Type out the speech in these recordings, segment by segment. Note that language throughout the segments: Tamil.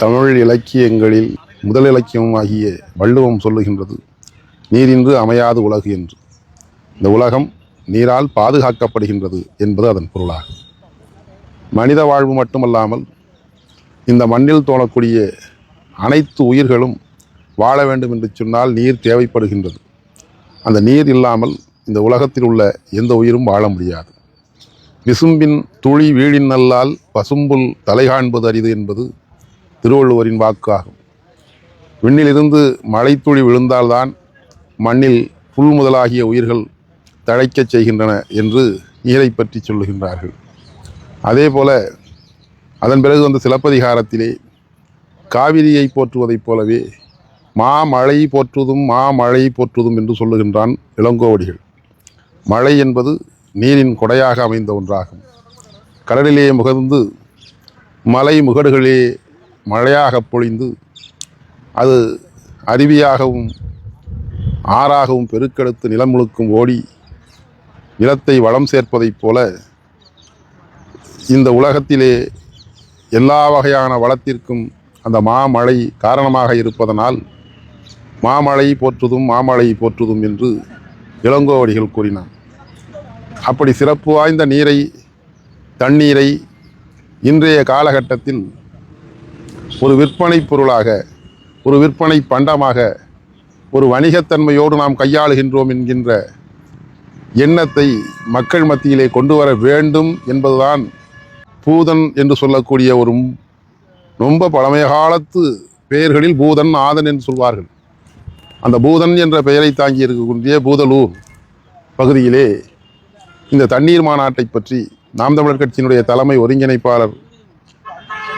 தமிழ் இலக்கியங்களில் முதல் இலக்கியமாகிய வள்ளுவம் சொல்லுகின்றது, நீரின்றி அமையாது உலகு என்று. இந்த உலகம் நீரால் பாதுகாக்கப்படுகின்றது என்பது அதன் பொருளாகும். மனித வாழ்வு மட்டுமல்லாமல் இந்த மண்ணில் தோணக்கூடிய அனைத்து உயிர்களும் வாழ வேண்டும் என்று சொன்னால் நீர் தேவைப்படுகின்றது. அந்த நீர் இல்லாமல் இந்த உலகத்தில் உள்ள எந்த உயிரும் வாழ முடியாது. விசும்பின் துளி வீழின் நல்லால் பசும்புல் தலை காண்பது அரிது என்பது திருவள்ளுவரின் வாக்காகும். விண்ணிலிருந்து மழைத்துளி விழுந்தால்தான் மண்ணில் புல் முதலாகிய உயிர்கள் தழைக்கச் செய்கின்றன என்று நீரை பற்றி சொல்லுகின்றார்கள். அதே போல அதன் பிறகு வந்த சிலப்பதிகாரத்திலே காவிரியை போற்றுவதைப் போலவே மாமழை போற்றுதும் மாமழை போற்றுதும் என்று சொல்லுகின்றான் இளங்கோவடிகள். மழை என்பது நீரின் கொடையாக அமைந்த ஒன்றாகும். கடலிலே முகர்ந்து மலை முகடுகளே மழையாக பொழிந்து அது அருவியாகவும் ஆறாகவும் பெருக்கெடுத்து நிலம் முழுக்கும் ஓடி நிலத்தை வளம் சேர்ப்பதைப் போல இந்த உலகத்திலே எல்லா வகையான வளத்திற்கும் அந்த மாமழை காரணமாக இருப்பதனால் மாமழை போற்றுதும் மாமழை போற்றுதும் என்று இளங்கோவடிகள் கூறினார். அப்படி சிறப்பு வாய்ந்த தண்ணீரை இன்றைய காலகட்டத்தில் ஒரு விற்பனை பொருளாக, ஒரு விற்பனை பண்டமாக, ஒரு வணிகத்தன்மையோடு நாம் கையாளுகின்றோம் என்கின்ற எண்ணத்தை மக்கள் மத்தியிலே கொண்டு வர வேண்டும் என்பதுதான் பூதன் என்று சொல்லக்கூடிய ஒரு ரொம்ப பழமைய காலத்து பெயர்களில் பூதன் ஆதன் என்று சொல்வார்கள். அந்த பூதன் என்ற பெயரை தாங்கி இருக்கக்கூடிய பூதலூர் பகுதியிலே இந்த தண்ணீர் மாநாட்டை பற்றி நாம் தமிழர் கட்சியினுடைய தலைமை ஒருங்கிணைப்பாளர்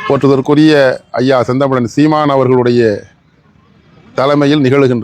போற்றுதற்குரிய ஐயா செந்தமிழன் சீமான் அவர்களுடைய தலைமையில் நிகழ்கின்றது.